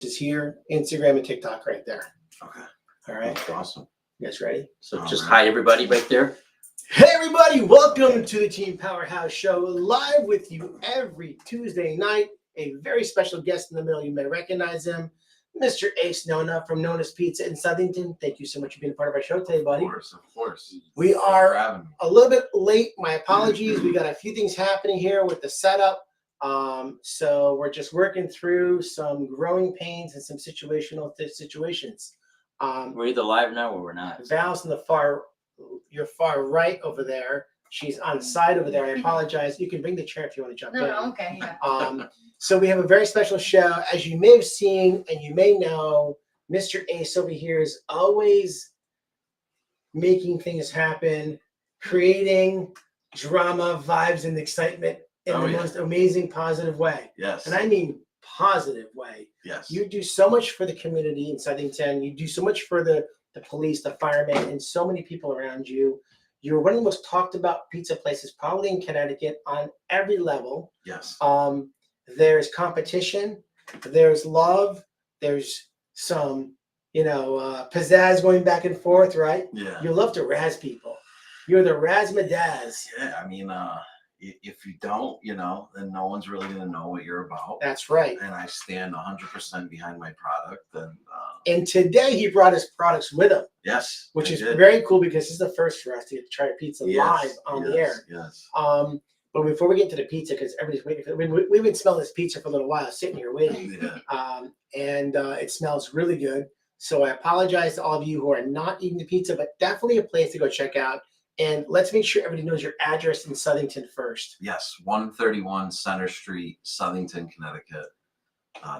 is here, Instagram and TikTok right there. Okay. All right. That's awesome. You guys ready? So just hi everybody right there. Hey everybody, welcome to the Team Powerhouse Show, live with you every Tuesday night. A very special guest in the middle. You may recognize him, Mr. Ace Nona from Nonas Pizza in Southington. Thank you so much for being a part of our show today, buddy. Of course. We Thanks are for having me. a little bit late. My apologies. We got a few things happening here with the setup. So we're just working through some growing pains and some situations. We're either live now or we're not. Val's in your far right over there. She's on the side over there. I apologize. You can bring the chair if you want to jump in. No, okay, yeah. So we have a very special show. As you may have seen and you may know, Mr. Ace over here is always making things happen, creating drama, vibes, and excitement in the most amazing, positive way. Yes. And I mean positive way. Yes. You do so much for the community in Southington. You do so much for the police, the firemen, and so many people around you. You're one of the most talked about pizza places probably in Connecticut on every level. Yes. There's competition, there's love, there's some, pizzazz going back and forth, right? Yeah. You love to razz people. You're the razzmadazz. Yeah. I mean, if you don't, then no one's really gonna know what you're about. That's right. And I stand 100% behind my product. And today he brought his products with him. Yes. Which is very cool because this is the first for us to get to try a pizza live on the air. Yes. But before we get to the pizza, because everybody's waiting for it, we've been smelling this pizza for a little while, sitting here waiting. Yeah. And it smells really good. So I apologize to all of you who are not eating the pizza, but definitely a place to go check out. And let's make sure everybody knows your address in Southington first. Yes. 131 Center Street, Southington, Connecticut.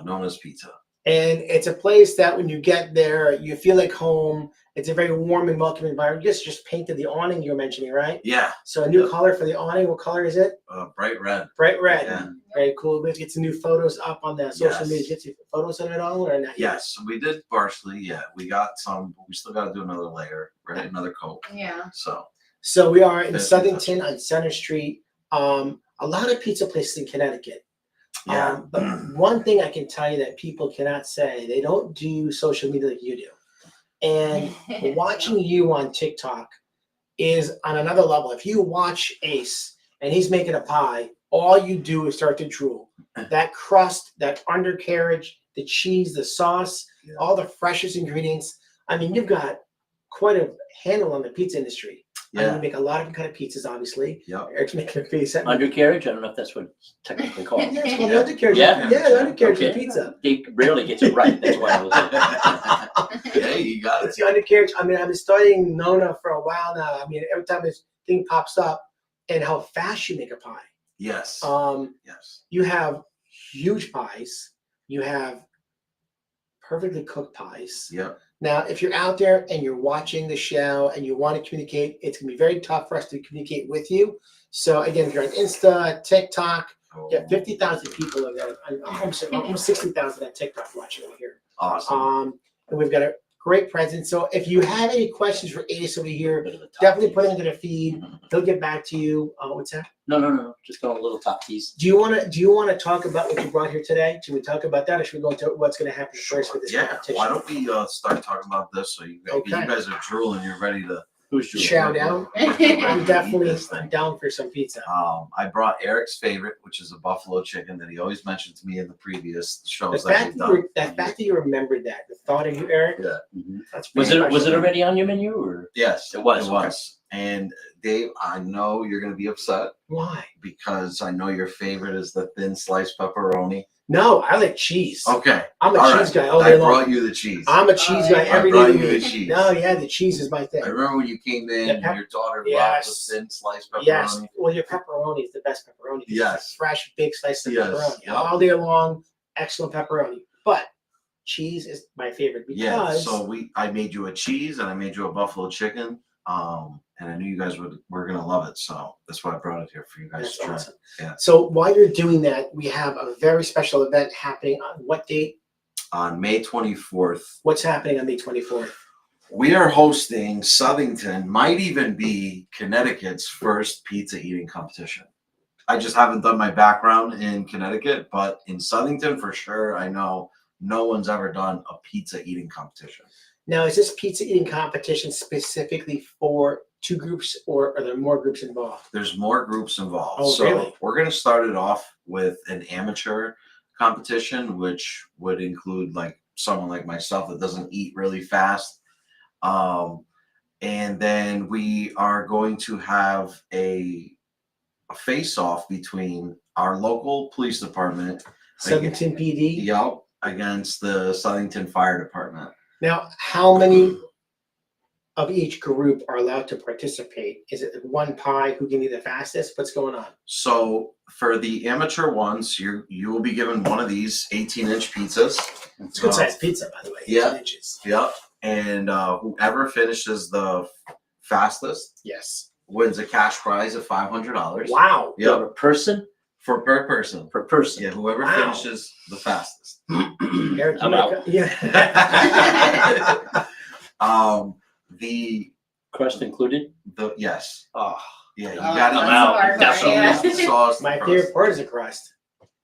Nonas Pizza. And it's a place that when you get there, you feel like home. It's a very warm and welcoming environment. You just painted the awning you were mentioning, right? Yeah. So a new color for the awning. What color is it? Bright red. Bright red. Yeah. Very cool. We'll get some new photos up on the social media. Get some photos of it all or not? Yes, we did partially. Yeah, we got some, but we still got to do another layer, right? Another coat. Yeah. So we are in Southington on Center Street. A lot of pizza places in Connecticut. Yeah. But one thing I can tell you that people cannot say, they don't do social media like you do. And watching you on TikTok is on another level. If you watch Ace and he's making a pie, all you do is start to drool. That crust, that undercarriage, the cheese, the sauce, all the freshest ingredients. I mean, you've got quite a handle on the pizza industry. Yeah. I mean, you make a lot of different kind of pizzas, obviously. Yep. Eric's making a face at me. Undercarriage? I don't know if that's what it's technically called. Yeah, it's called the undercarriage. Yeah? The undercarriage of Okay. the pizza. He rarely gets it right. That's why I was Yeah, you got It's it. the undercarriage. I mean, I've been studying Nona for a while now. I mean, every time this thing pops up and how fast you make a pie. Yes. Yes. You have huge pies. You have perfectly cooked pies. Yep. Now, if you're out there and you're watching the show and you want to communicate, it's going to be very tough for us to communicate with you. So again, if you're on Insta, TikTok, you have 50,000 people over there. Almost 60,000 on TikTok watching over here. Awesome. And we've got a great presence. So if you have any questions for Ace over here, a definitely put them into the feed. He'll get back to you. What's that? No. Just going a little top piece. Do you want to talk about what you brought here today? Should we talk about that, or should we go into what's going to happen first with this competition? Why don't we start talking about this? So you guys are drooling. You're ready to Who's doing chow it? down. I'm down for some pizza. I brought Eric's favorite, which is a buffalo chicken that he always mentioned to me in the previous The shows that fact we've that, done. that fact that you remembered that, the thought of you, Eric, Yeah. that's Was pretty it special. already on your menu or? Yes, It was, It was. And Dave, I know you're going to be upset Why? because I know your favorite is the thin sliced pepperoni. No, I like cheese. Okay. I'm a All cheese right. guy all I day long. brought you the cheese. I'm a cheese guy I every brought day. you of the the week. cheese. No, yeah, the cheese is my thing. I remember when you came in The and your daughter loved Yes. the thin sliced pepperoni. Yes. Well, your pepperoni is the best pepperoni. It's Yes. a fresh, big slice of Yes. pepperoni. Yep. All day long, excellent pepperoni. But cheese is my favorite because Yeah. So I made you a cheese and I made you a buffalo chicken. And I knew you guys were gonna love it, so that's why I brought it here for you guys that's to try. awesome. Yeah. So while you're doing that, we have a very special event happening on what date? On May 24th, What's happening on May 24th? we are hosting Southington, might even be Connecticut's first pizza eating competition. I just haven't done my background in Connecticut, but in Southington for sure, I know no one's ever done a pizza eating competition. Now, is this pizza eating competition specifically for 2 groups, or are there more groups involved? There's more groups involved. Oh, so really? we're going to start it off with an amateur competition, which would include like someone like myself that doesn't eat really fast. And then we are going to have a face-off between our local police department, Southington PD? yep, against the Southington Fire Department. Now, how many of each group are allowed to participate? Is it one pie who can eat the fastest? What's going on? So for the amateur ones, you will be given one of these 18-inch pizzas. It's a good sized pizza, by the way. 18 yeah. inches. Yep. And whoever finishes the fastest Yes. wins a cash prize of $500. Wow. Yep. Per person? Per person. Per person. Yeah, whoever Wow. finishes the fastest. Eric, I'm out. Yeah. The Crust included? yes. Oh. Yeah, you Oh, gotta I'm that's out. the hard part, Definitely. yeah. the sauce. My the favorite crust. part is the crust.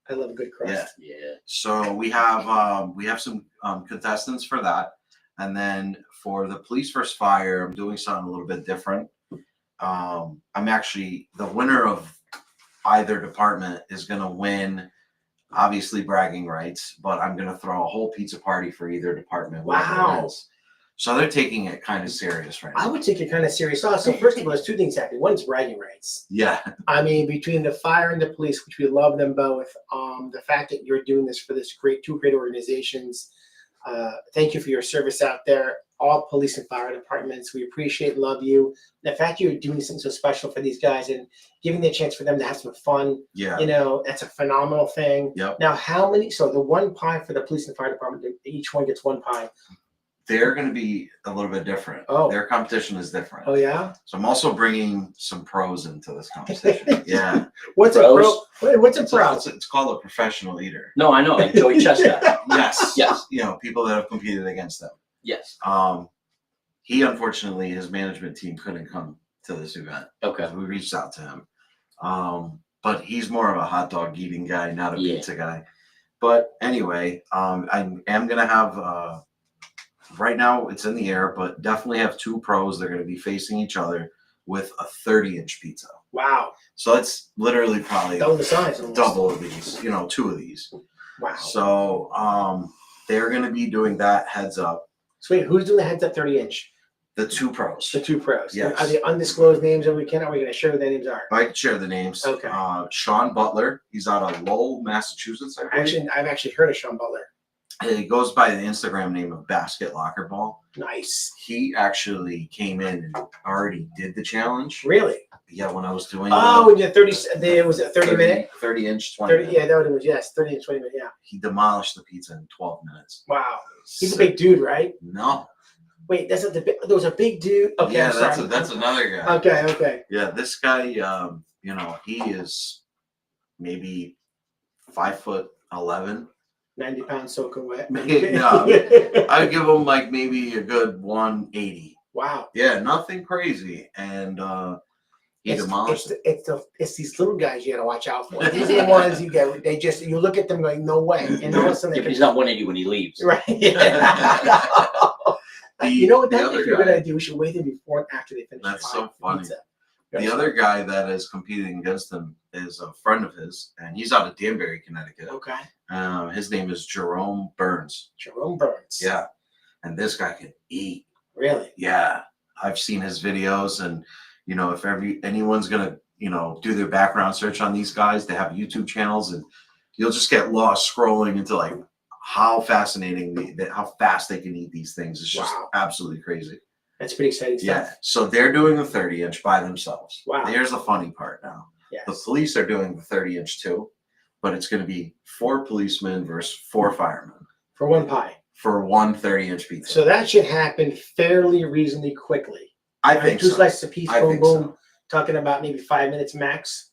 I love a good crust. Yeah. Yeah. So we have some contestants for that, and then for the police versus fire, I'm doing something a little bit different. I'm actually the winner of either department is gonna win, obviously bragging rights, but I'm gonna throw a whole pizza party for either department. whoever Wow. wins. So they're taking it kind of serious right I now. would take it kind of serious. Also, first of all, there's 2 things happening. One is bragging rights. Yeah, I mean, between the fire and the police, which we love them both, the fact that you're doing this for this two great organizations, thank you for your service out there. All police and fire departments, we appreciate and love you. The fact you're doing something so special for these guys and giving the chance for them to have some fun, yeah, that's a phenomenal thing. yep. Now, how many? So the one pie for the police and fire department, each one gets 1 pie. They're going to be a little bit different. Oh. Their competition is different. Oh yeah. So I'm also bringing some pros into this competition. Yeah. What's a Pros? pro? Wait, what's a pro? It's called a professional eater. No, I know. Like Joey Chestnut. Yes. Yes. You know, people that have competed against them. Yes. He unfortunately, his management team couldn't come to this event. Okay. We reached out to him. But he's more of a hot dog eating guy, not a Yeah. pizza guy. But anyway, I am going to have, right now it's in the air, but definitely have 2 pros. They're going to be facing each other with a 30-inch pizza. Wow. So it's literally probably Double the size. Almost. double of these, 2 of these. Wow. So they're going to be doing that heads up. So wait, who's doing the heads up 30-inch? The 2 pros. The 2 pros. Yes. Are they undisclosed names that we can? Are we going to share who their names are? I can share the names. Okay. Sean Butler. He's out of Lowell, Massachusetts, I believe. I've actually heard of Sean Butler. He goes by the Instagram name of Basket Locker Ball. Nice. He actually came in and already did the challenge. Really? Yeah, when I was doing Oh, yeah, 30. Was it 30 minute? 30-inch, 20 30. minute. Yeah, that was yes. 30 and 20 minutes. Yeah. He demolished the pizza in 12 minutes. Wow. He's a big dude, right? No. Wait, that's not the big. There was a big dude. Okay. Yeah, I'm sorry. that's another guy. Okay. Okay. Yeah, this guy, he is maybe 5'11". 90 pounds soaking wet. No, I'd give him like maybe a good 180. Wow. Yeah, nothing crazy. And he demolished it. It's these little guys you got to watch out for. These are the ones you get. You look at them going, no way, and all of a sudden Yeah, they but he's not 180 when he leaves. right. You know what? That's actually a good idea. We should wait them before and after they finish. That's the so funny. pizza. The other guy that is competing against him is a friend of his, and he's out of Danbury, Connecticut. Okay. His name is Jerome Burns. Jerome Burns. Yeah, and this guy can eat. Really? Yeah, I've seen his videos, and if anyone's gonna do their background search on these guys, they have YouTube channels, and you'll just get lost scrolling into like how fascinating how fast they can eat these things. It's just absolutely crazy. That's pretty exciting stuff. Yeah, so they're doing the 30-inch by themselves. Wow. Here's the funny part now. Yes. The police are doing the 30-inch too, but it's going to be 4 policemen versus 4 firemen For one pie. for one 30-inch pizza. So that should happen fairly reasonably quickly. I think 2 so. slices of piece, I boom, think boom. so. Talking about maybe 5 minutes max.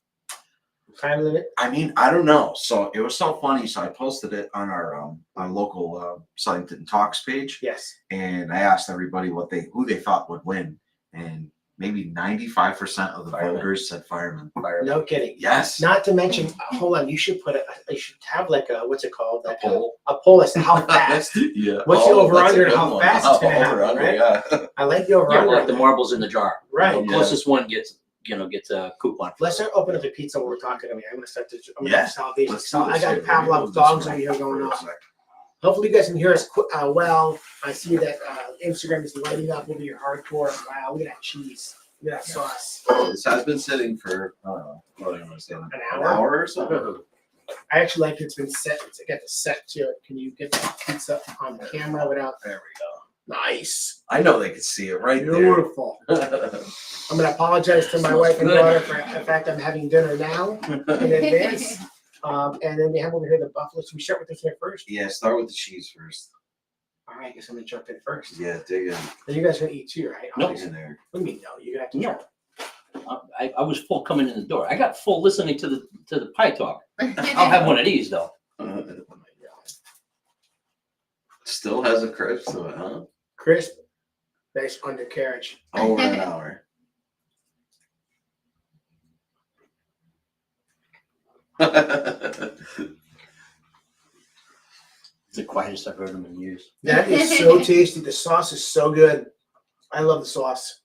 Time limit. I mean, I don't know. So it was so funny. So I posted it on our local Southington Talks page, Yes. and I asked everybody who they thought would win, and maybe 95% of the Firemen. voters said firemen. No kidding. Yes. Not to mention, hold on, you should have like a, what's it called? A Like poll. a poll as to how fast. Yeah. What's the over that's a under good how one. fast it's gonna Over happen, under, right? yeah. I like the over Yeah, under. like the marbles in the jar. Right. The Yeah. closest one gets a coupon. Let's start opening up the pizza while we're talking to me. I'm gonna start to. I'm Yeah. gonna salvation. Let's So do I this got here. Pavlov's Move this dogs mic over here for going a on. sec. Hopefully you guys can hear us well. I see that Instagram is lighting up over your hardcore. Wow, look at that cheese. Look at that sauce. This has been sitting for, I don't know, what do you want to say? An An hour? hour or something? I actually like it's been set. It's got the set to it. Can you get that pizza on the camera without? There we go. Nice. I know they can see it right Beautiful. there. I'm gonna apologize to my Smells wife and good. daughter for the fact I'm having dinner now in advance. And then we have over here the buffalo. So we start with this here first. Yeah, start with the cheese first. All right, I guess I'm gonna jump in first. Yeah, dig in. And you guys are gonna eat too, right? No. Dig in there. What do you mean no? You're gonna have to No. jump. I was full coming in the door. I got full listening to the pie talk. I'll have one of these though. Oh my God. Still has a crisp to it, huh? Crisp, nice undercarriage. Over an hour. It's the quietest I've heard them in years. That is so tasty. The sauce is so good. I love the sauce.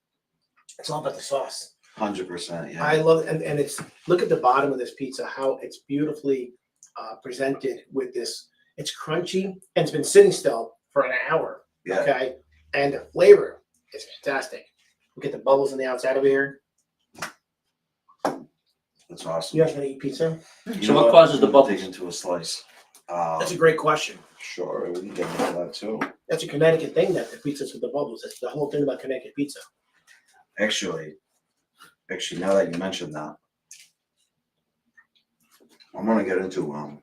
It's all about the sauce. 100%, yeah. I love it. And it's, look at the bottom of this pizza, how it's beautifully presented with this. It's crunchy and it's been sitting still for an hour. Yeah. Okay. And the flavor is fantastic. Look at the bubbles on the outside over here. That's awesome. You guys gonna eat pizza? You So know what causes the I'm gonna bubbles? Dig into a slice. That's a great question. Sure, we can get into that too. That's a Connecticut thing, that the pizzas with the bubbles. That's the whole thing about Connecticut pizza. Actually, now that you mentioned that, I'm gonna get into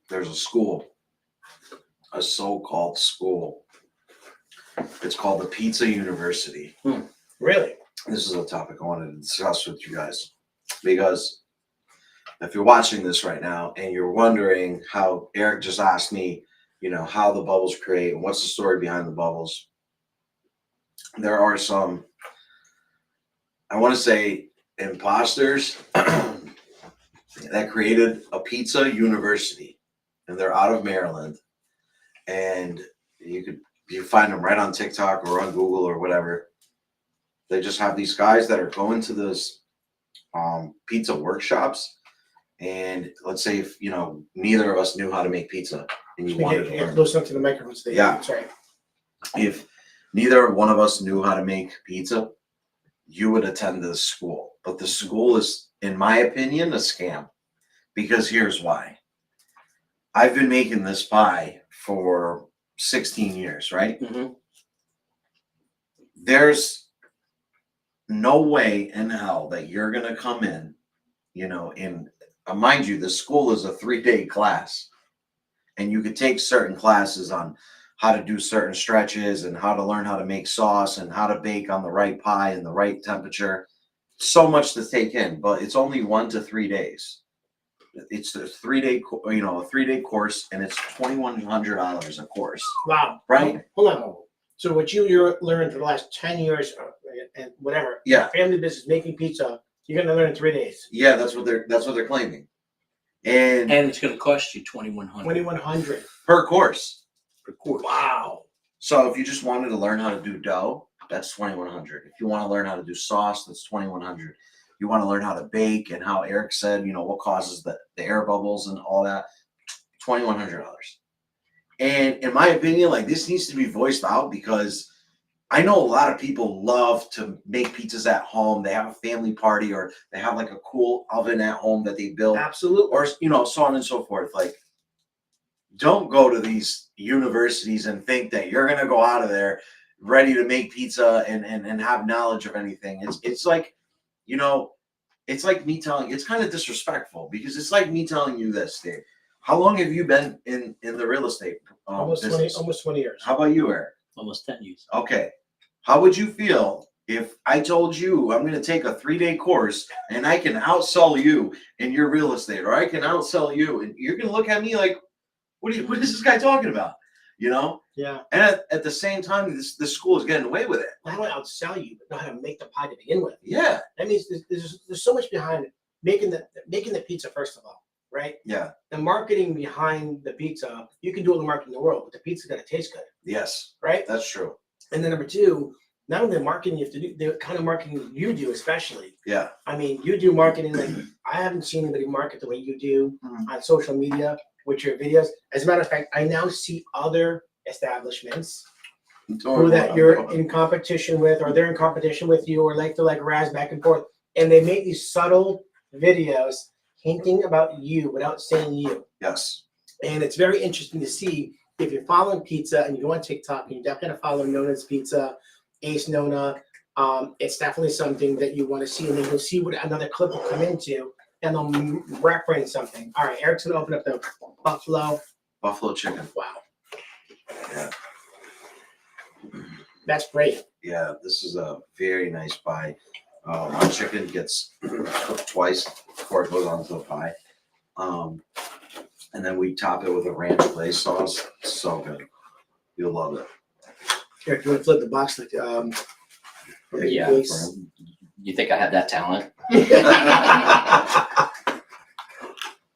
there's a school, a so-called school. It's called the Pizza University. Really? This is a topic I wanted to discuss with you guys because if you're watching this right now and you're wondering how Eric just asked me, how the bubbles create and what's the story behind the bubbles, there are some, I want to say, imposters that created a pizza university, and they're out of Maryland, and you find them right on TikTok or on Google or whatever. They just have these guys that are going to this pizza workshops, and let's say if neither of us knew how to make pizza and you wanted to Get learn. close up to the microphone. So Yeah. That's right. If neither one of us knew how to make pizza, you would attend this school. But the school is, in my opinion, a scam. Because here's why. I've been making this pie for 16 years, right? Mm-hmm. There's no way in hell that you're going to come in, mind you, the school is a 3-day class. And you could take certain classes on how to do certain stretches and how to learn how to make sauce and how to bake on the right pie and the right temperature. So much to take in, but it's only 1 to 3 days. It's a 3-day course, and it's $2,100 a course. Wow. Right? Hold on. So what you learned for the last 10 years and whatever, Yeah. family business, making pizza, you're gonna learn in 3 days. Yeah, that's what they're claiming. And And it's going to cost you $2,100 $2,100 per course. per course. Wow. So if you just wanted to learn how to do dough, that's $2,100. If you want to learn how to do sauce, that's $2,100. You want to learn how to bake and how Eric said, what causes the air bubbles and all that, $2,100. And in my opinion, this needs to be voiced out because I know a lot of people love to make pizzas at home. They have a family party or they have a cool oven at home that they build. Absolutely. Or, so on and so forth. Don't go to these universities and think that you're going to go out of there ready to make pizza and have knowledge of anything. It's like me telling, it's kind of disrespectful because it's like me telling you this, Dave. How long have you been in the real estate Almost business? 20 years. How about you, Eric? Almost 10 years. Okay. How would you feel if I told you I'm going to take a 3-day course and I can outsell you in your real estate, or I can outsell you, and you're going to look at me like, what is this guy talking about? you know? Yeah. And at the same time, this school is getting away with it. Not only outsell you, but know how to make the pie to begin with. Yeah. That means there's so much behind it. Making the pizza, first of all, right? Yeah. The marketing behind the pizza, you can do all the marketing in the world, but the pizza's got to taste good, Yes. right? That's true. And then number two, not only the marketing you have to do, the kind of marketing you do, especially. Yeah. I mean, you do marketing like I haven't seen anybody market the way you do on social media with your videos. As a matter of fact, I now see other establishments who that you're in competition with, or they're in competition with you, or like to like razz back and forth, and they make these subtle videos hinting about you without saying you. Yes. And it's very interesting to see if you're following pizza and you go on TikTok, and you're definitely gonna follow Nona's Pizza, Ace Nona. It's definitely something that you want to see, and then you'll see what another clip will come into, and they'll reference something. All right, Eric's gonna open up the Buffalo chicken. Wow, Yeah. that's great. Yeah. This is a very nice pie. Our chicken gets cooked twice before it goes onto the pie. And then we top it with a ranch glaze sauce. So good. You'll love it. Eric, you want to flip the box like Yeah. please? You think I have that talent?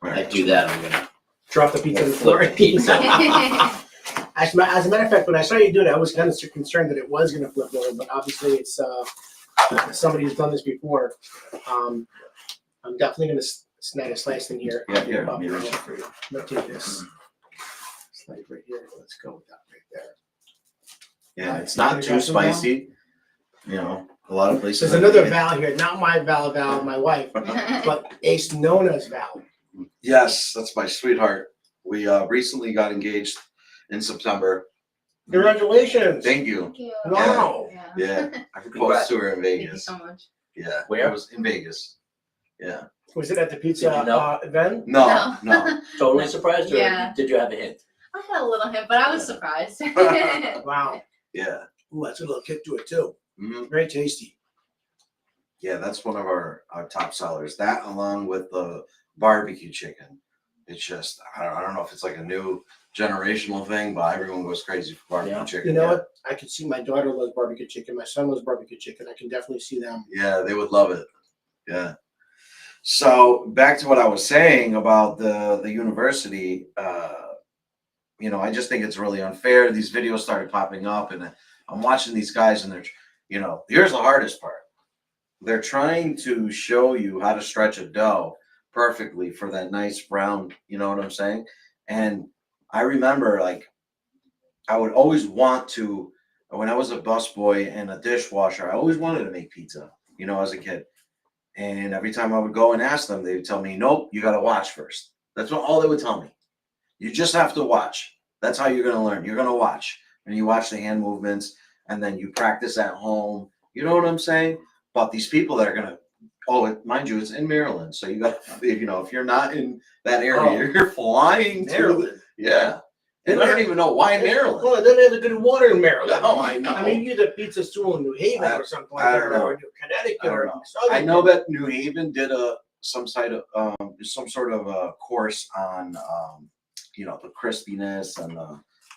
Right. I do that, I'm gonna Drop the pizza on the flip floor. the pizza. As a matter of fact, when I saw you do it, I was kind of concerned that it was going to flip over, but obviously it's somebody who's done this before. I'm definitely going to snag a slice in here. Yeah, here, let me reach it for you. Let's do this. Slice right here. Let's go with that right there. Yeah, it's not too spicy. You know, a lot of places. There's another Val here, not my Val, my wife, but Ace Nona's Val. Yes, that's my sweetheart. We recently got engaged in September. Congratulations. Thank you. Thank you. Wow. Yeah, I proposed to her in Thank you Vegas. so much. Yeah, Where? It was in Vegas. Yeah. Was it at the pizza Did you know? event? No, no. Totally surprised, or Yeah. did you have a hint? I had a little hint, but I was surprised. Wow. Yeah. Ooh, that's a little kick to it too. Hmm. Very tasty. Yeah, that's one of our top sellers. That along with the barbecue chicken. It's just I don't know if it's like a new generational thing, but everyone goes crazy for barbecue Yeah. chicken. You know Yeah. what? I can see my daughter loves barbecue chicken. My son loves barbecue chicken. I can definitely see them. Yeah, they would love it. Yeah. So back to what I was saying about the university. You know, I just think it's really unfair. These videos started popping up, and I'm watching these guys, and they're, you know, here's the hardest part. They're trying to show you how to stretch a dough perfectly for that nice brown, you know what I'm saying? And I remember, like, I would always want to, when I was a busboy and a dishwasher, I always wanted to make pizza, you know, as a kid. And every time I would go and ask them, they would tell me, nope, you got to watch first. That's all they would tell me. You just have to watch. That's how you're going to learn. You're going to watch. And you watch the hand movements, and then you practice at home. You know what I'm saying? But these people that are going to, mind you, it's in Maryland. So you got, you know, if you're not in that area, Oh. you're flying Maryland. yeah. And I don't even know why Maryland. Well, then they have the good water in Maryland. No, I know. I mean, you get a pizza stool in New Haven or something like I that, don't know. or Connecticut I don't or know. Southington. I know that New Haven did some sort of a course on you know, the crispiness and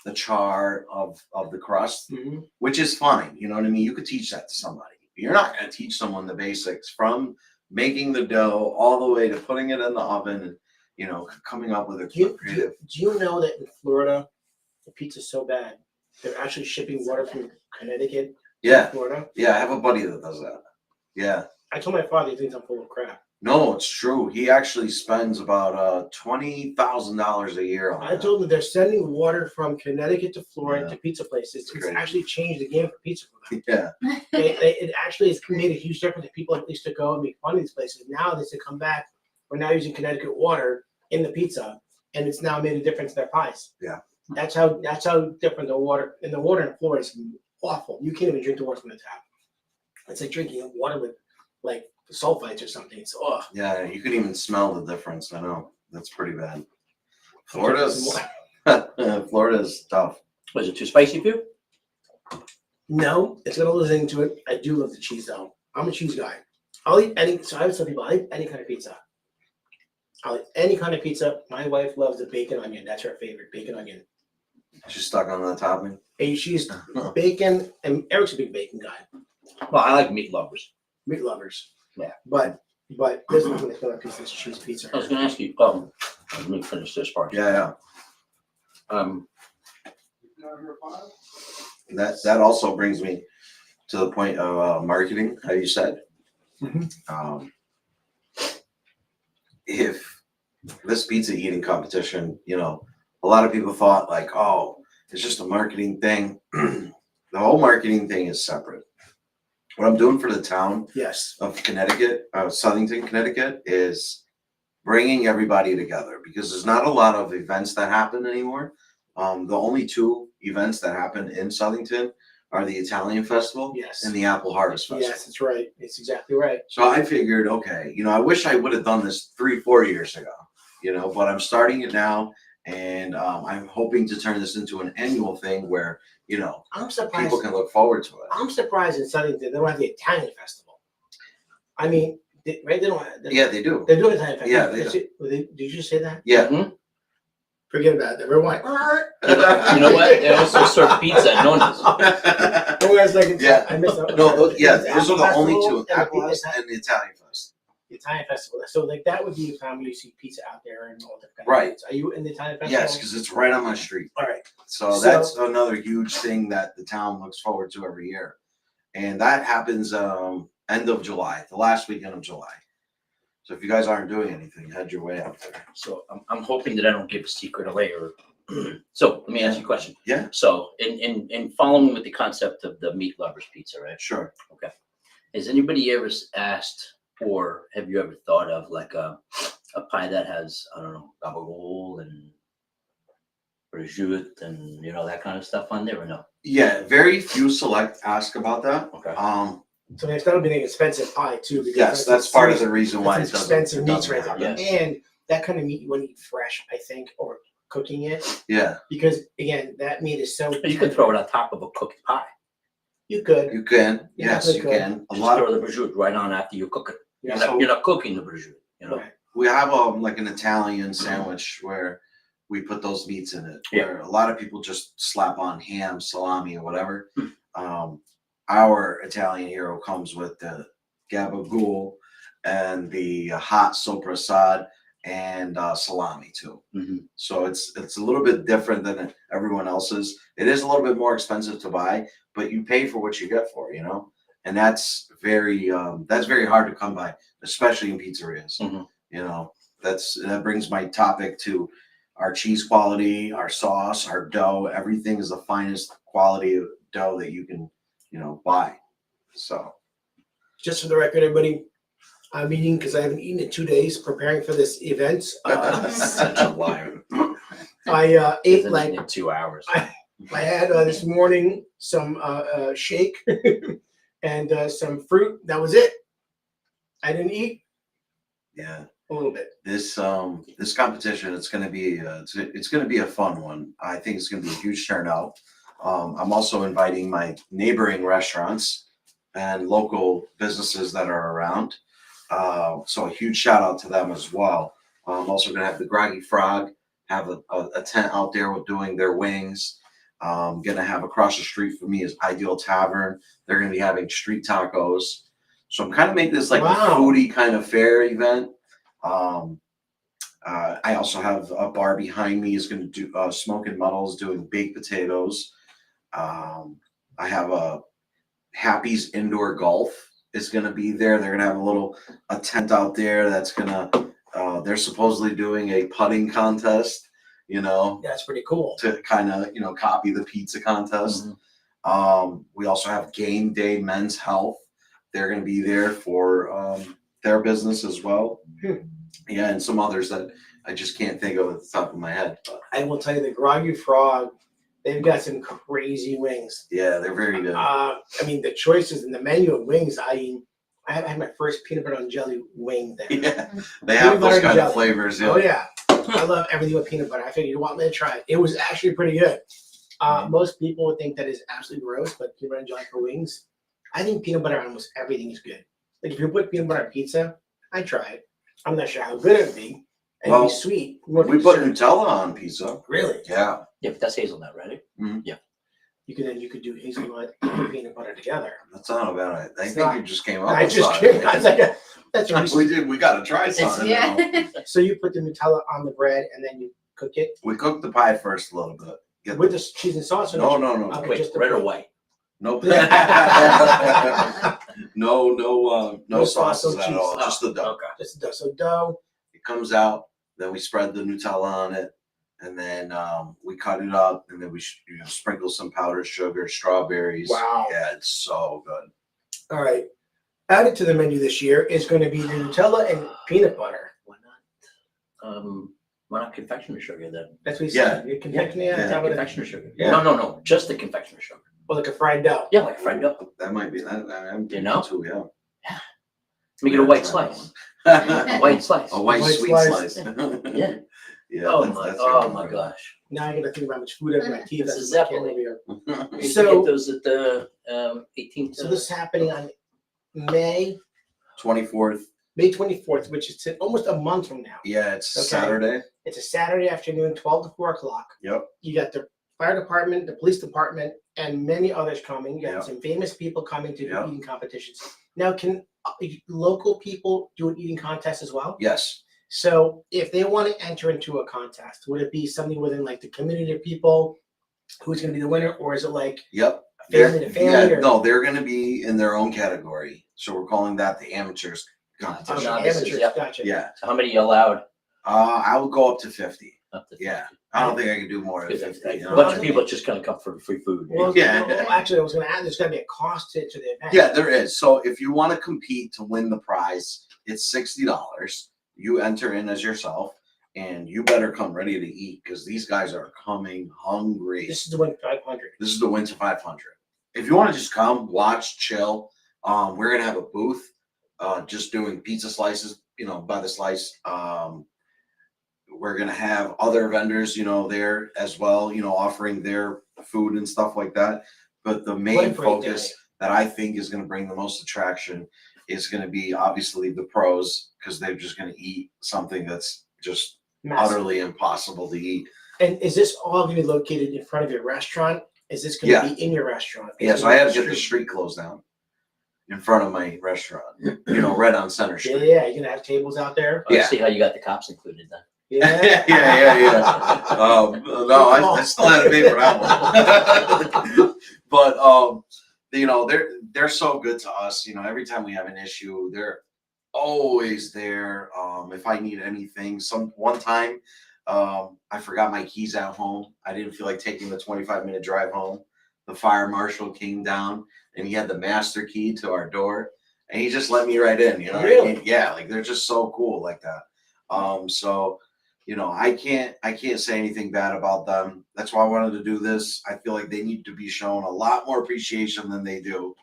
the char of the crust, Mhm. which is fine. You know what I mean? You could teach that to somebody. You're not going to teach someone the basics from making the dough all the way to putting it in the oven and, you know, coming up with a creative. Do you know that in Florida, the pizza's so bad, they're actually shipping water from Connecticut to Yeah. Florida? Yeah. I have a buddy that does that. Yeah. I told my father he thinks I'm full of crap. No, it's true. He actually spends about $20,000 a year on I that. told him they're sending water from Connecticut to Florida Yeah. to pizza places. It's Crazy. actually changed the game for pizza for them. Yeah. It actually has made a huge difference. People used to go and make fun of these places. Now they say come back. We're now using Connecticut water in the pizza, and it's now made a difference in their pies. Yeah. That's how different the water in Florida is awful. You can't even drink the water from the tap. It's like drinking water with like sulfites or something. It's Yeah, you can even smell the difference. I know. That's pretty bad. Florida's tough. Was it too spicy for you? No, it's got a little zing to it. I do love the cheese though. I'm a cheese guy. I'll eat any. So I would tell people I eat any kind of pizza. I'll eat any kind of pizza. My wife loves the bacon onion. That's her favorite, bacon onion. She's stuck on the topping. She's bacon, and Eric's a big bacon guy. Well, I like meat lovers. Meat lovers. Yeah. But this is going to fill a piece of this cheese pizza. I was gonna ask you, let me finish this part. Yeah, Um, yeah. That also brings me to the point of marketing, how you said. Mhm. If this pizza eating competition, you know, a lot of people thought like, oh, it's just a marketing thing. The whole marketing thing is separate. What I'm doing for the town Yes. of Connecticut, Southington, Connecticut, is bringing everybody together because there's not a lot of events that happen anymore. The only two events that happen in Southington are the Italian Festival Yes. and the Apple Harvest Festival. Yes, that's right. It's exactly right. So I figured, okay, you know, I wish I would have done this 3-4 years ago, you know, but I'm starting it now, and I'm hoping to turn this into an annual thing where, you know, I'm surprised. people can look forward to it. I'm surprised in Southington they don't have the Italian festival. I mean, right? They don't. Yeah, they do. They're doing Italian festival. Yeah, they do. Did you say that? Yeah. Forget about it. We're like, you know what? They also serve pizza at Nonas. Yeah. I missed that. No, those Apple are the only Festival two, and Apple the Harvest and the Italian Fest. Italian festival. So like that would be a time when you see pizza out there and all that kind of Right. things. Are you in the Italian festival? Yes, because it's right on my street. All right. So So- that's another huge thing that the town looks forward to every year. And that happens end of July, the last weekend of July. So if you guys aren't doing anything, head your way out there. So I'm hoping that I don't give a secret away or. So let me ask you a question. Yeah. So in following with the concept of the meat lovers pizza, right? Sure. Has anybody ever asked, or have you ever thought of like a pie that has, I don't know, gabagool and prosciutto and you know that kind of stuff on there, or no? Yeah, very few select ask about that. Okay. So it's gotta be an expensive pie too. Because Yes, that's part of the reason why it that's doesn't. expensive meats right happen. there. Yes. And that kind of meat you want to eat fresh, I think, or cooking it. Yeah, Because again, that meat is so You could throw it on top of a cooked pie. You could. you can. You Yes, you definitely can. A Just lot throw of the prosciutto right on after you cook it. Yeah. You're not cooking the prosciutto, you know? Right. we have like an Italian sandwich where we put those meats in it. Yeah. Where a lot of people just slap on ham, salami, or whatever. Hmm. Our Italian hero comes with the gabagool and the hot soprasad and salami too. Mhm. So it's a little bit different than everyone else's. It is a little bit more expensive to buy, but you pay for what you get for, you know. And that's very hard to come by, especially in pizzerias. Mhm. You know, that brings my topic to our cheese quality, our sauce, our dough. Everything is the finest quality of dough that you can, you know, buy. So Just for the record, everybody, I'm eating because I haven't eaten in 2 days preparing for this event. Such a liar. I ate Isn't like it in 2 hours? I had this morning some shake and some fruit. That was it. I didn't eat yeah. a little bit. This competition, it's going to be it's going to be a fun one. I think it's going to be a huge turnout. I'm also inviting my neighboring restaurants and local businesses that are around. So a huge shout out to them as well. I'm also going to have the Groggy Frog have a tent out there with doing their wings. Going to have across the street from me is Ideal Tavern. They're going to be having street tacos. So I'm kind of making this like Wow. a foodie kind of fair event. I also have a bar behind me is going to do Smoking Muddles doing baked potatoes. I have a Happy's Indoor Golf is going to be there. They're going to have a tent out there that's going to, they're supposedly doing a putting contest, you know, That's pretty cool. to kind of, you know, copy the pizza contest. Mhm. We also have Game Day Men's Health. They're going to be there for their business as well. Yeah, and some others that I just can't think of at the top of my head. But I will tell you, the Groggy Frog, they've got some crazy wings. yeah, they're very good. I mean, the choices in the menu of wings. I had my first peanut butter and jelly wing there. Yeah, they have Peanut butter those and kind jelly. of flavors. Yeah. Oh yeah, I love everything with peanut butter. I figured you want me to try it. It was actually pretty good. Most people would think that is absolutely gross, but peanut butter and jelly for wings. I think peanut butter on almost everything is good. Like if you put peanut butter on pizza, I'd try it. I'm not sure how good it would be, And Well, be sweet. You want We the put dessert. Nutella on pizza. Really? Yeah. Yeah, but that's hazelnut, right? You could do hazelnut and peanut butter together. That's not a bad idea. I It's think not- you just came up I with just something. I was like, that's a We got to try something. now. Yeah. So you put the Nutella on the bread and then you cook it We cooked the pie first a little bit. Get with the, the cheese and sauce. Or no, not? no, no. Okay, Wait, just the red or bread. white? Nope. No no sauce, sauces no at cheese. all. Just the dough. Okay. Just the dough. So dough. It comes out. Then we spread the Nutella on it, and then we cut it up, and then we sprinkle some powdered sugar, strawberries. Wow. Yeah, it's so good. All right. Added to the menu this year is going to be the Nutella and peanut butter. Why not confectioner sugar then? That's what he said. You confectionery Yeah. on top of it. Confectioner sugar. Yeah. No, just the confectioner sugar. Well, like a fried dough. Yeah, like fried dough. That might be that. I'm You know? too. Yeah. Make it a white slice. A white slice. A white White sweet slice. slice. Yeah. Yeah. Oh that's my gosh. Now I got to think about how much food I have in my teeth. This That's is what I can't Zeppelin. over here. We used So- to get those at the 18th. So this is happening on May 24th. 24th, which is almost a month from now. Yeah, it's Okay. Saturday. It's a Saturday afternoon, 12 to 4 o'clock. Yep. You got the fire department, the police department, and many others coming. You got Yeah. some famous people coming to do Yeah. eating competitions. Now, can local people do an eating contest as well? Yes. So if they want to enter into a contest, would it be something within like the community of people who's going to be the winner, or is it like Yep. family to family? Yeah, or no, they're going to be in their own category. So we're calling that the amateurs Oh, competition. novices, amateurs? yep. Gotcha. Yeah. So how many you allowed? I would go up to 50. Up to Yeah. I don't think I could do more than 50. Like, you a know? bunch of people just gonna come for free food. Well, Yeah. well, actually, I was going to add there's going to be a cost to the event. Yeah, there is. So if you want to compete to win the prize, it's $60. You enter in as yourself, and you better come ready to eat because these guys are coming hungry. This is the one 500. This is the Winter 500. If you want to just come, watch, chill, we're gonna have a booth, just doing pizza slices, by the slice. We're gonna have other vendors, there as well, offering their food and stuff like that. But the What a main great focus day. that I think is gonna bring the most attraction is gonna be obviously the pros because they're just gonna eat something that's just Massive. utterly impossible to eat. And is this all going to be located in front of your restaurant? Is this going to be in your restaurant? Is Yes, it I on had to get the street closed down in front of my restaurant, right on Center Yeah, Street. yeah. You're going to have tables out there. I Yeah. see how you got the cops included then. Yeah. yeah. No, I still had to pay for that one. But they're so good to us. Every time we have an issue, they're always there. If I need anything, one time, I forgot my keys at home. I didn't feel like taking the 25-minute drive home. The fire marshal came down and he had the master key to our door, and he just let me right in. You know, what I Really? mean? Yeah, like they're just so cool like that. So I can't say anything bad about them. That's why I wanted to do this. I feel like they need to be shown a lot more appreciation than they do.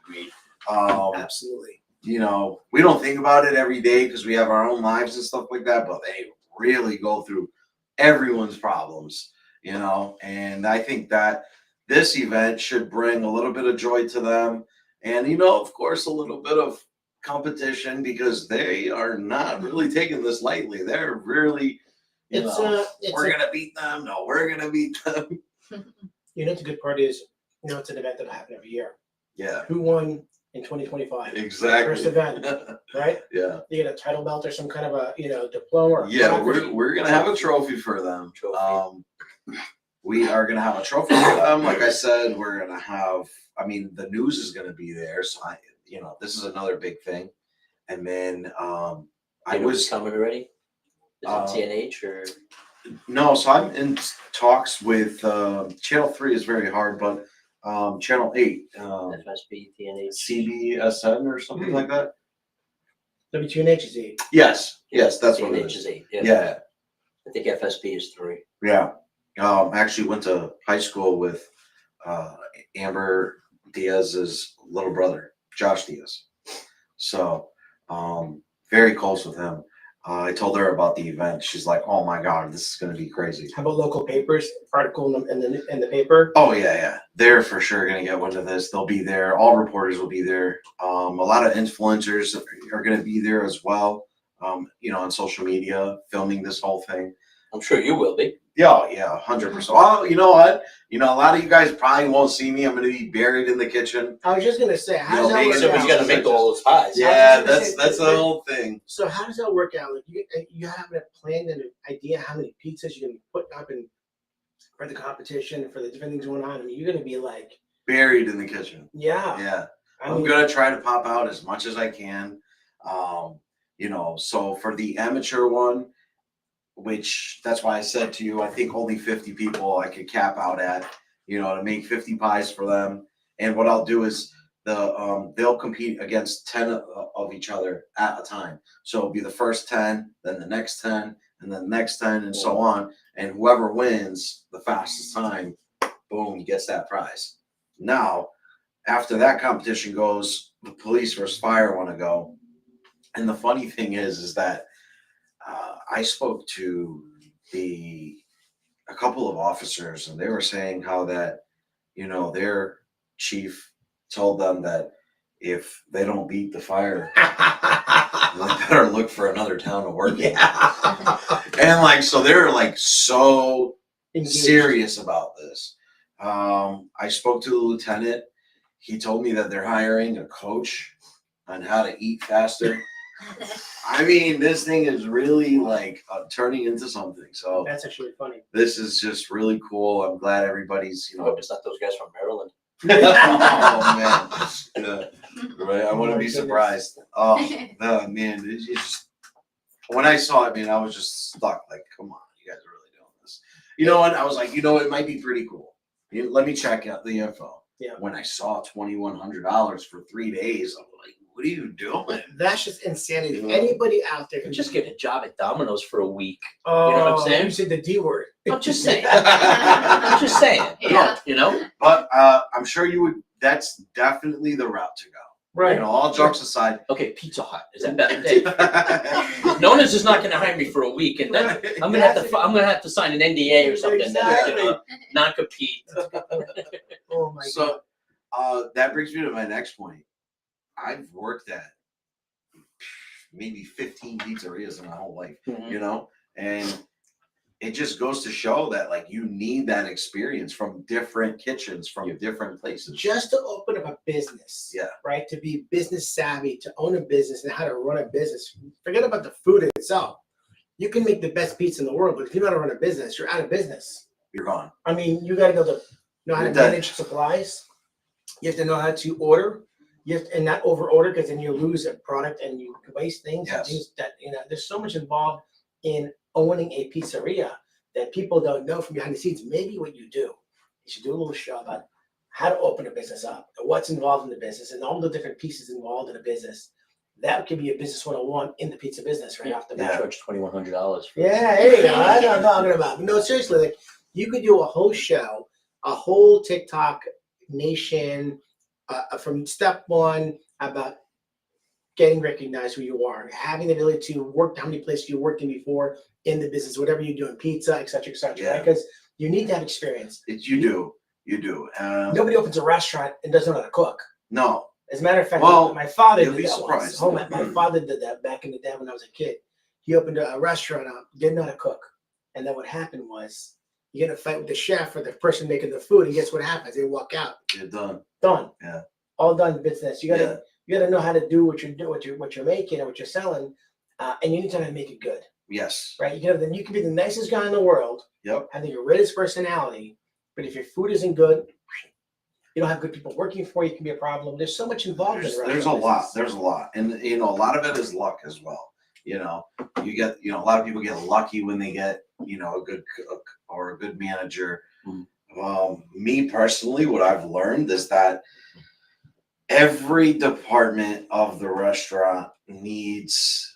Absolutely. We don't think about it every day because we have our own lives and stuff like that, but they really go through everyone's problems, and I think that this event should bring a little bit of joy to them. And, of course, a little bit of competition because they are not really taking this lightly. They're really, It's we're going to beat them. No, we're going to beat them. the good part is, it's an event that'll happen every year. Yeah, Who won in 2025? exactly. First event, right? Yeah. You get a title belt or some kind of a, diploma. Or Yeah, trophy. we're going to have a trophy for them. Trophy. We are going to have a trophy for them. Like I said, we're going to have, the news is going to be there. So, this is another big thing. And then I was coming already. Is it Uh, TNH or? no, so I'm in talks with Channel 3 is very hard, but Channel 8, FSB, TNH. CBSN or something like that. W2NH is 8. Yes, that's what it TNH is. is 8. Yeah, I think FSB is 3. yeah. I actually went to high school with Amber Diaz's little brother, Josh Diaz. So very close with him. I told her about the event. She's like, "Oh my God, this is going to be crazy." How about local papers? Article in the paper. Oh yeah. They're for sure going to get wind of this. They'll be there. All reporters will be there. A lot of influencers are going to be there as well. on social media, filming this whole thing. I'm sure you will be. Yeah, 100%. Well, you know what? A lot of you guys probably won't see me. I'm going to be buried in the kitchen. I was just gonna say, how does that making work it- out? Somebody's got to make all those pies. Yeah, was gonna say, that's the whole thing. So how does that work out? Like you have a plan and an idea how many pizzas you're gonna put up and for the competition, for the different things going on. I mean, you're gonna be like, Buried in the kitchen. yeah. Yeah. I I'm mean, gonna try to pop out as much as I can. So for the amateur one, which that's why I said to you, I think only 50 people I could cap out at, to make 50 pies for them. And what I'll do is they'll compete against 10 of each other at a time. So it'll be the first 10, then the next 10, and then the next 10, and so on. And whoever wins the fastest time, boom, gets that prize. Now, after that competition goes, the police versus fire want to go. And the funny thing is that I spoke to a couple of officers, and they were saying how that, their chief told them that if they don't beat the fire, they better look for another town to work in. yeah. And so they're so Engaged. serious about this. I spoke to the lieutenant. He told me that they're hiring a coach on how to eat faster. I mean, this thing is really turning into something. So That's actually funny. this is just really cool. I'm glad everybody's, I hope it's not those guys from Maryland. oh man, yeah, right. I Oh, wouldn't my be goodness. Oh man, it's just when I saw it, man, I was just stuck. Like, come on, you guys are really doing this. And I was like, it might be pretty cool. Let me check out the info. Yeah. When I saw $2,100 for 3 days, I'm like, what are you doing? That's just insanity. Yeah. Anybody out there can Just get a job at Domino's for a week. Oh, You know what I'm saying? You said the D word. I'm just saying. I'm just saying. Yeah. But I'm sure you would. That's definitely the route to go. Right. All jokes aside. Okay, Pizza Hut. Is that better? Nonas is not going to hire me for a week, and then I'm going to have to sign an NDA or something. Exactly. Not compete. Oh my god. So that brings me to my next point. I've worked at maybe 15 pizzerias in my whole life, and it just goes to show that you need that experience from different kitchens, from different places. Just to open up a business, Yeah. right? To be business savvy, to own a business and how to run a business. Forget about the food itself. You can make the best pizza in the world, but if you know how to run a business, you're out of business. You're gone. I mean, you got to know how to You're done. manage supplies. You have to know how to order. And not over order, because then you lose a product and you waste things. Yes. Things that there's so much involved in owning a pizzeria that people don't know from behind the scenes. Maybe what you do, you should do a little show about how to open a business up, and what's involved in the business, and all the different pieces involved in a business. That could be a business 101 in the pizza business right off the bat. Charge $2,100 for Yeah, there you go. That's what I'm talking about. No, seriously, you could do a whole show, a whole TikTok nation from step one about getting recognized who you are, having the ability to work how many places you worked in before in the business, whatever you do in pizza, et cetera, Yeah. because you need to have experience. You do. Nobody opens a restaurant and doesn't know how to cook. No. As a matter of fact, Well, my father you'll did be that surprised. once. My father did that back in the day when I was a kid. He opened a restaurant up, didn't know how to cook. And then what happened was you get in a fight with the chef or the person making the food, and guess what happens? They walk out. You're done. Done. Yeah. All done business. You gotta know how to do what you're doing, what you're making and what you're selling, and you need to know how to make it good, Yes. right? You can be the nicest guy in the world, Yep. have the greatest personality, but if your food isn't good, you don't have good people working for you. It can be a problem. There's so much involved in the There's a restaurant lot. business. There's a lot, and a lot of it is luck as well. You get a lot of people get lucky when they get a good cook or a good manager. Me personally, what I've learned is that every department of the restaurant needs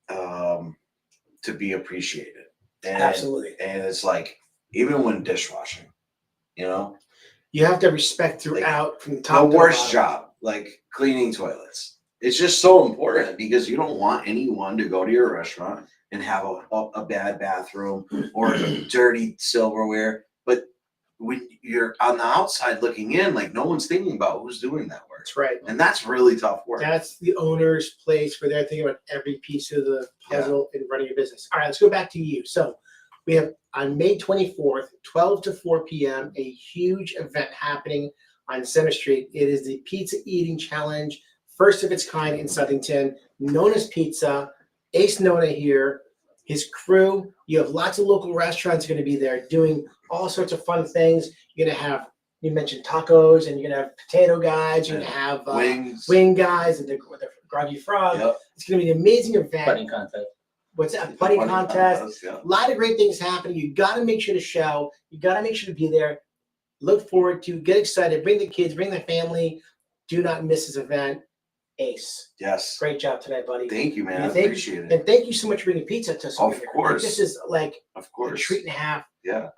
to be appreciated. And, Absolutely. And it's even when dishwashing, You have to have respect throughout from the top the to worst the bottom. job, cleaning toilets. It's just so important because you don't want anyone to go to your restaurant and have a bad bathroom or dirty silverware. But when you're on the outside looking in, like no one's thinking about who's doing that work. That's right. And that's really tough work. That's the owner's place where they're thinking about every piece of the puzzle in running your business. All right, let's go back to you. So we have on May 24th, 12 to 4 p.m., a huge event happening on Center Street. It is the Pizza Eating Challenge, first of its kind in Southington. Nonas Pizza, Ace Nona here, his crew. You have lots of local restaurants going to be there doing all sorts of fun things. You're going to have, you mentioned tacos, and you're going to have potato guys. You're going to have wing guys and the groggy frog. Yep. It's going to be an amazing event. Putting contest. What's that? Putting contest. Yeah. A lot of great things happening. You got to make sure to show. You got to make sure to be there. Look forward to. Get excited. Bring the kids. Bring the family. Do not miss this event. Ace. Yes. Great job tonight, buddy. Thank you, man. I Thank- appreciate it. And thank you so much for bringing pizza to us. Of over here. course. This is like Of a course. treat and a half. Yeah.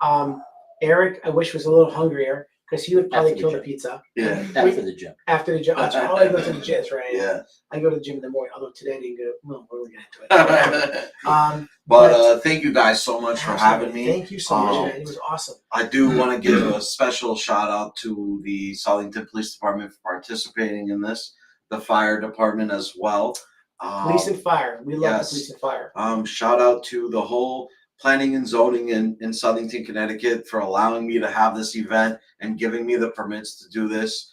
Eric, I wish was a little hungrier because he would probably After the kill the gym. pizza Yeah. After the gym. after the gym. That's all I go to the gym, right? Yeah. I go to the gym in the morning. Although today I didn't go. Well, we're going to get into it. But thank you guys so much for having absolutely. me. Thank you so much, man. It was awesome. I do want to give a special shout out to the Southington Police Department for participating in this, the fire department as well. Police and fire. We love yes. the police and fire. Shout out to the whole planning and zoning in Southington, Connecticut for allowing me to have this event and giving me the permits to do this.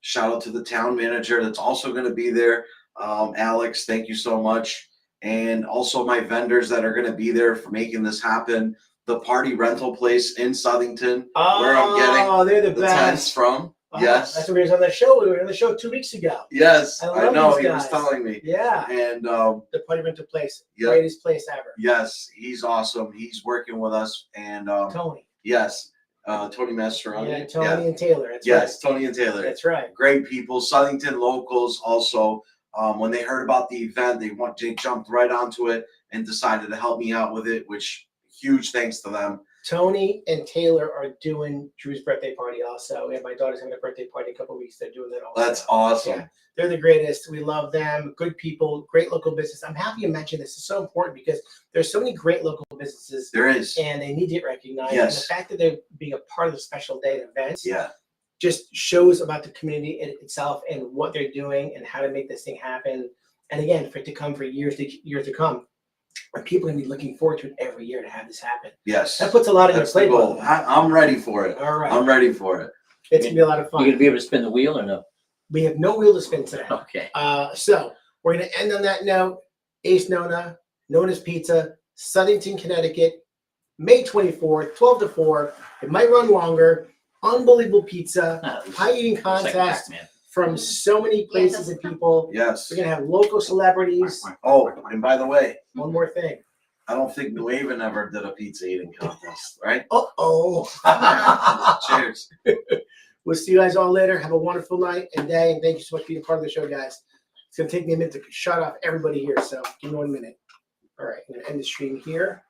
Shout out to the town manager that's also going to be there. Alex, thank you so much. And also my vendors that are going to be there for making this happen. The party rental place in Southington, where I'm getting they're the the tents best. from. Oh, Yes. That's what we was on the show. We were on the show 2 weeks ago. Yes, I I love know. these He was guys. telling me. Yeah. And The party rental place. Yeah. Greatest place ever. yes, he's awesome. He's working with us. And Tony. yes, Tony Mastroianni. Yeah, Tony and Taylor. That's Yes, right. Tony and Taylor. That's right. Great people. Southington locals also. When they heard about the event, they jumped right onto it and decided to help me out with it, which huge thanks to them. Tony and Taylor are doing Drew's birthday party also. And my daughter's having a birthday party in a couple of weeks. They're doing that also. That's awesome. Yeah. They're the greatest. We love them. Good people, great local business. I'm happy you mentioned this. It's so important because there's so many great local businesses There is. and they need to get recognized. Yes. And the fact that they're being a part of the special day events Yeah. just shows about the community itself and what they're doing and how to make this thing happen. And again, for it to come for years to come. And people are going to be looking forward to it every year to have this happen. Yes. That puts a lot on your That's the plate. goal. Bob. I'm ready for it. All right. I'm ready for it. It's going to be a lot of You fun. gonna be able to spin the wheel or no? We have no wheel to spin today. Okay. So we're going to end on that note. Ace Nona, Nona's Pizza, Southington, Connecticut, May 24th, 12 to 4. It might run longer. Unbelievable pizza. Pie eating Second back, contest man. from so many places and people. Yes. We're going to have local celebrities. Oh, and by the way, One more thing. I don't think New Haven ever did a pizza eating contest, right? Uh-oh. Cheers. We'll see you guys all later. Have a wonderful night and day. And thank you so much for being part of the show, guys. It's going to take me a minute to shut off everybody here. So give me 1 minute. All right. I'm going to end the stream here.